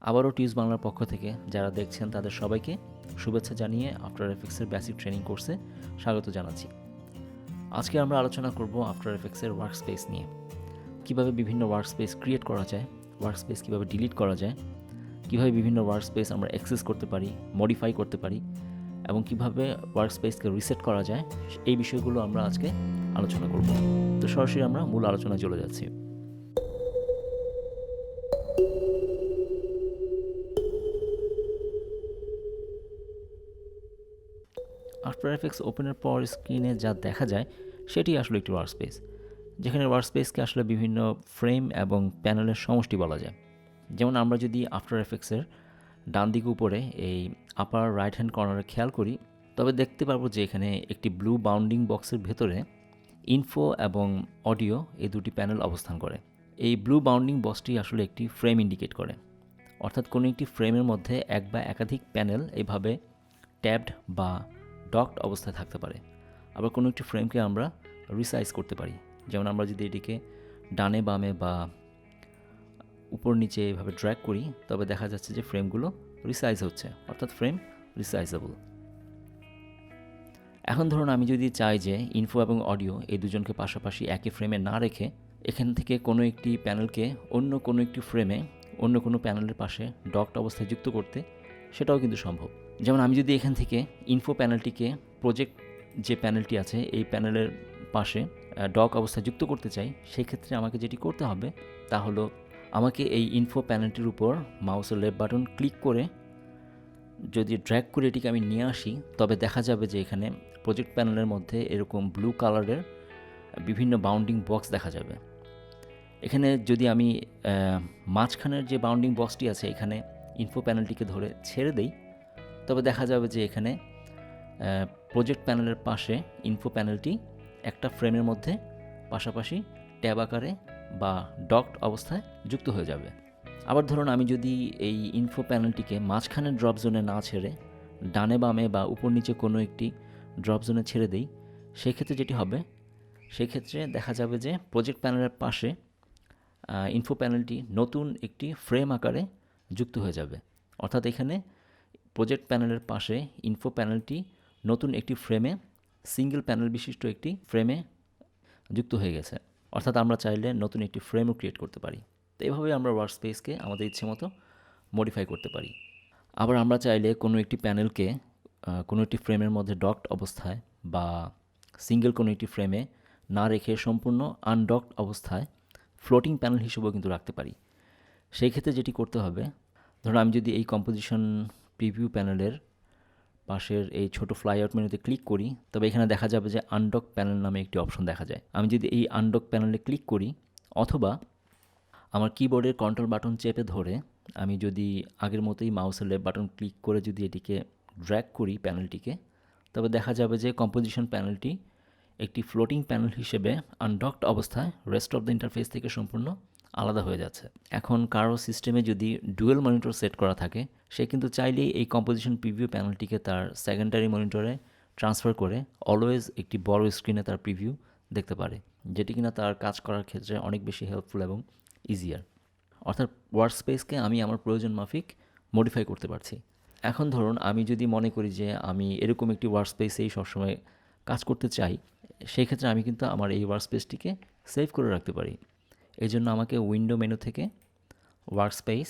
আবারও টিউজ বাংলার পক্ষ থেকে যারা দেখছেন তাদের সবাইকে শুভেচ্ছা জানিয়ে আফটার এফেক্টসের বেসিক ট্রেনিং কোর্সে স্বাগত জানাচ্ছি। আজকে আমরা আলোচনা করব আফটার এফেক্টসের ওয়ার্কস্পেস নিয়ে। কিভাবে বিভিন্ন ওয়ার্কস্পেস ক্রিয়েট করা যায়, ওয়ার্কস্পেস কীভাবে ডিলিট করা যায়, কীভাবে বিভিন্ন ওয়ার্কস্পেস আমরা অ্যাক্সেস করতে পারি, মডিফাই করতে পারি এবং কীভাবে ওয়ার্কস্পেসকে রিসেট করা যায়, এই বিষয়গুলো আমরা আজকে আলোচনা করব। তো সরাসরি আমরা মূল আলোচনায় চলে যাচ্ছি। আফটার এফেক্টস ওপেনের পর স্ক্রিনে যা দেখা যায় সেটি আসলে একটি ওয়ার্কস্পেস, যেখানে ওয়ার্কস্পেসকে আসলে বিভিন্ন ফ্রেম এবং প্যানেলের সমষ্টি বলা যায়। যেমন আমরা যদি আফটার এফেক্টসের ডান দিকে উপরে এই আপার রাইট হ্যান্ড কর্নারে খেয়াল করি, তবে দেখতে পারবো যে এখানে একটি ব্লু বাউন্ডিং বক্সের ভেতরে ইনফো এবং অডিও এই দুটি প্যানেল অবস্থান করে। এই ব্লু বাউন্ডিং বক্সটি আসলে একটি ফ্রেম ইন্ডিকেট করে, অর্থাৎ কোনো একটি ফ্রেমের মধ্যে এক বা একাধিক প্যানেল এইভাবে ট্যাবড বা ডকড অবস্থায় থাকতে পারে। আবার কোনো একটি ফ্রেমকে আমরা রিসাইজ করতে পারি। যেমন আমরা যদি এটিকে ডানে বামে বা উপর নিচে এভাবে ড্র্যাগ করি, তবে দেখা যাচ্ছে যে ফ্রেমগুলো রিসাইজ হচ্ছে, অর্থাৎ ফ্রেম রিসাইজেবল। এখন ধরুন আমি যদি চাই যে ইনফো এবং অডিও এই দুজনকে পাশাপাশি একই ফ্রেমে না রেখে এখান থেকে কোনো একটি প্যানেলকে অন্য কোনো একটি ফ্রেমে অন্য কোনো প্যানেলের পাশে ডকড অবস্থায় যুক্ত করতে, সেটাও কিন্তু সম্ভব। যেমন আমি যদি এখান থেকে ইনফো প্যানেলটিকে প্রজেক্ট যে প্যানেলটি আছে এই প্যানেলের পাশে ডক অবস্থায় যুক্ত করতে চাই, সেক্ষেত্রে আমাকে যেটি করতে হবে তা হলো আমাকে এই ইনফো প্যানেলটির উপর মাউসের লেফট বাটন ক্লিক করে যদি ড্র্যাগ করে এটিকে আমি নিয়ে আসি, তবে দেখা যাবে যে এখানে প্রজেক্ট প্যানেলের মধ্যে এরকম ব্লু কালারের বিভিন্ন বাউন্ডিং বক্স দেখা যাবে। এখানে যদি আমি মাঝখানের যে বাউন্ডিং বক্সটি আছে এখানে ইনফো প্যানেলটিকে ধরে ছেড়ে দেই, তবে দেখা যাবে যে এখানে প্রজেক্ট প্যানেলের পাশে ইনফো প্যানেলটি একটা ফ্রেমের মধ্যে পাশাপাশি ট্যাব আকারে বা ডকড অবস্থায় যুক্ত হয়ে যাবে। আবার ধরুন আমি যদি এই ইনফো প্যানেলটিকে মাঝখানের ড্রপ জোনে না ছেড়ে ডানে বামে বা উপর নিচে কোনো একটি ড্রপ জোনে ছেড়ে দিই, সেক্ষেত্রে যেটি হবে, সেক্ষেত্রে দেখা যাবে যে প্রজেক্ট প্যানেলের পাশে ইনফো প্যানেলটি নতুন একটি ফ্রেম আকারে যুক্ত হয়ে যাবে। অর্থাৎ এখানে প্রজেক্ট প্যানেলের পাশে ইনফো প্যানেলটি নতুন একটি ফ্রেমে, সিঙ্গেল প্যানেল বিশিষ্ট একটি ফ্রেমে যুক্ত হয়ে গেছে। অর্থাৎ আমরা চাইলে নতুন একটি ফ্রেমও ক্রিয়েট করতে পারি। তো এইভাবে আমরা ওয়ার্কস্পেসকে আমাদের ইচ্ছে মতো মডিফাই করতে পারি। আবার আমরা চাইলে কোনো একটি প্যানেলকে কোনো একটি ফ্রেমের মধ্যে ডকড অবস্থায় বা সিঙ্গেল কোনো একটি ফ্রেমে না রেখে সম্পূর্ণ আনডকড অবস্থায় ফ্লোটিং প্যানেল হিসেবেও কিন্তু রাখতে পারি। সেই ক্ষেত্রে যেটি করতে হবে, ধরুন আমি যদি এই কম্পোজিশন প্রিভিউ প্যানেলের পাশের এই ছোটো ফ্লাইআউট মেনুতে ক্লিক করি, তবে এখানে দেখা যাবে যে আনডক প্যানেল নামে একটি অপশন দেখা যায়। আমি যদি এই আনডক প্যানেলে ক্লিক করি অথবা আমার কিবোর্ডের কন্ট্রোল বাটন চেপে ধরে আমি যদি আগের মতোই মাউসের লেফট বাটন ক্লিক করে যদি এটিকে ড্র্যাগ করি প্যানেলটিকে, তবে দেখা যাবে যে কম্পোজিশন প্যানেলটি একটি ফ্লোটিং প্যানেল হিসেবে আনডকড অবস্থায় রেস্ট অফ দ্য ইন্টারফেস থেকে সম্পূর্ণ আলাদা হয়ে যাচ্ছে। এখন কারো সিস্টেমে যদি ডুয়েল মনিটর সেট করা থাকে, সে কিন্তু চাইলেই এই কম্পোজিশন প্রিভিউ প্যানেলটিকে তার সেকেন্ডারি মনিটরে ট্রান্সফার করে অলওয়েজ একটি বড় স্ক্রিনে তার প্রিভিউ দেখতে পারে, যেটি কিনা তার কাজ করার ক্ষেত্রে অনেক বেশি হেল্পফুল এবং ইজিয়ার। অর্থাৎ ওয়ার্কস্পেসকে আমি আমার প্রয়োজন মাফিক মডিফাই করতে পারছি। এখন ধরুন আমি যদি মনে করি যে আমি এরকম একটি ওয়ার্কস্পেসেই সবসময় কাজ করতে চাই, সেই ক্ষেত্রে আমি কিন্তু আমার এই ওয়ার্কস্পেসটিকে সেভ করে রাখতে পারি। এই জন্য আমাকে উইন্ডো মেনু থেকে ওয়ার্কস্পেস,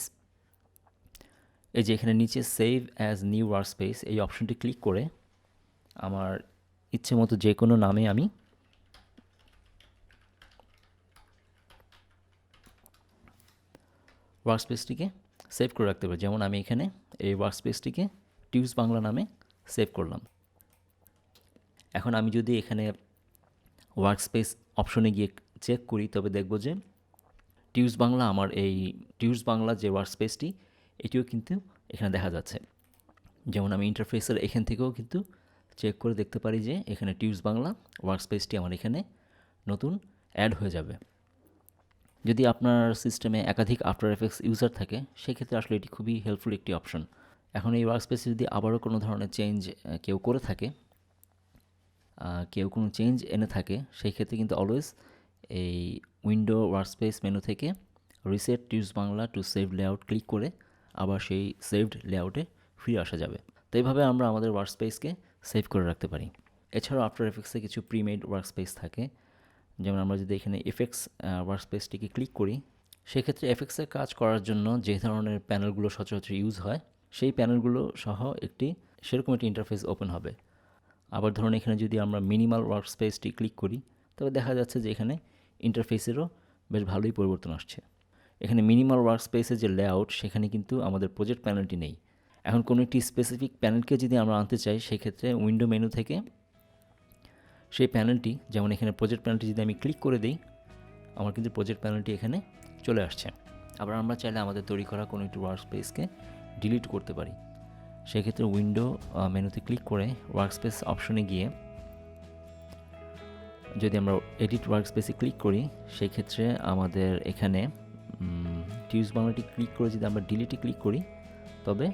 এই যে এখানে নিচে সেভ অ্যাজ নিউ ওয়ার্কস্পেস এই অপশনটি ক্লিক করে আমার ইচ্ছে মতো যে কোনো নামে আমি ওয়ার্কস্পেসটিকে সেভ করে রাখতে পারি। যেমন আমি এখানে এই ওয়ার্কস্পেসটিকে টিউজ বাংলা নামে সেভ করলাম। এখন আমি যদি এখানে ওয়ার্কস্পেস অপশনে গিয়ে চেক করি, তবে দেখব যে টিউজ বাংলা, আমার এই টিউজ বাংলা যে ওয়ার্কস্পেসটি এটিও কিন্তু এখানে দেখা যাচ্ছে। যেমন আমি ইন্টারফেসের এখান থেকেও কিন্তু চেক করে দেখতে পারি যে এখানে টিউজ বাংলা ওয়ার্কস্পেসটি আমার এখানে নতুন অ্যাড হয়ে যাবে। যদি আপনার সিস্টেমে একাধিক আফটার এফেক্টস ইউজার থাকে, সেক্ষেত্রে আসলে এটি খুবই হেল্পফুল একটি অপশন। এখন এই ওয়ার্কস্পেসে যদি আবারও কোনো ধরনের চেঞ্জ কেউ করে থাকে, কেউ কোনো চেঞ্জ এনে থাকে, সেই ক্ষেত্রে কিন্তু অলওয়েজ এই উইন্ডো ওয়ার্কস্পেস মেনু থেকে রিসেট টিউজ বাংলা টু সেভ লেআউট ক্লিক করে আবার সেই সেভড লেআউটে ফিরে আসা যাবে। তো এইভাবে আমরা আমাদের ওয়ার্কস্পেসকে সেভ করে রাখতে পারি। এছাড়াও আফটার এফেক্টসে কিছু প্রিমেড ওয়ার্কস্পেস থাকে, যেমন আমরা যদি এখানে এফেক্টস ওয়ার্কস্পেসটিকে ক্লিক করি, সেক্ষেত্রে এফেক্টসে কাজ করার জন্য যে ধরনের প্যানেলগুলো সচরাচর ইউজ হয় সেই প্যানেলগুলো সহ সেরকম একটি ইন্টারফেস ওপেন হবে। আবার ধরুন এখানে যদি আমরা মিনিমাল ওয়ার্কস্পেসটি ক্লিক করি, তবে দেখা যাচ্ছে যে এখানে ইন্টারফেসেরও বেশ ভালোই পরিবর্তন আসছে। এখানে মিনিমাল ওয়ার্কস্পেসের যে লেআউট সেখানে কিন্তু আমাদের প্রজেক্ট প্যানেলটি নেই। এখন কোনো একটি স্পেসিফিক প্যানেলকে যদি আমরা আনতে চাই, সেক্ষেত্রে উইন্ডো মেনু থেকে সেই প্যানেলটি, যেমন এখানে প্রজেক্ট প্যানেলটি যদি আমি ক্লিক করে দিই, আমার কিন্তু প্রজেক্ট প্যানেলটি এখানে চলে আসছে। আবার আমরা চাইলে আমাদের তৈরি করা কোনো একটি ওয়ার্কস্পেসকে ডিলিট করতে পারি। সেক্ষেত্রে উইন্ডো মেনুতে ক্লিক করে ওয়ার্কস্পেস অপশনে গিয়ে যদি আমরা এডিট ওয়ার্কস্পেসে ক্লিক করি, সেই ক্ষেত্রে আমাদের এখানে টিউজ বাংলাটি ক্লিক করে যদি আমরা ডিলিটে ক্লিক করি, তবে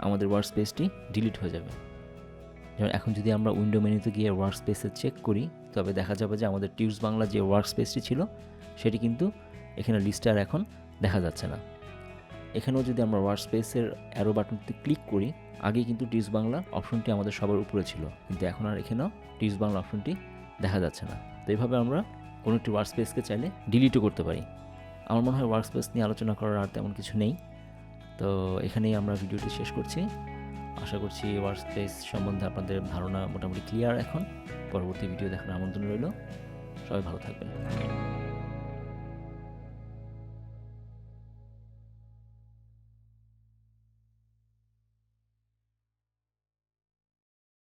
আমাদের ওয়ার্কস্পেসটি ডিলিট হয়ে যাবে। যেমন এখন যদি আমরা উইন্ডো মেনুতে গিয়ে ওয়ার্কস্পেসে চেক করি, তবে দেখা যাবে যে আমাদের টিউজ বাংলা যে ওয়ার্কস্পেসটি ছিল সেটি কিন্তু এখানে লিস্টে আর এখন দেখা যাচ্ছে না। এখানেও যদি আমরা ওয়ার্কস্পেসের অ্যারো বাটনটি ক্লিক করি, আগে কিন্তু টিউজ বাংলা অপশনটি আমাদের সবার উপরে ছিল, কিন্তু এখন আর এখানেও টিউজ বাংলা অপশনটি দেখা যাচ্ছে না। তো এইভাবে আমরা কোনো একটি ওয়ার্কস্পেসকে চাইলে ডিলিটও করতে পারি। আমার মনে হয় ওয়ার্কস্পেস নিয়ে আলোচনা করার আর তেমন কিছু নেই। তো এখানেই আমরা ভিডিওটি শেষ করছি। আশা করছি ওয়ার্কস্পেস সম্বন্ধে আপনাদের ধারণা মোটামুটি ক্লিয়ার এখন। পরবর্তী ভিডিও দেখার আমন্ত্রণ রইল। সবাই ভালো থাকবেন।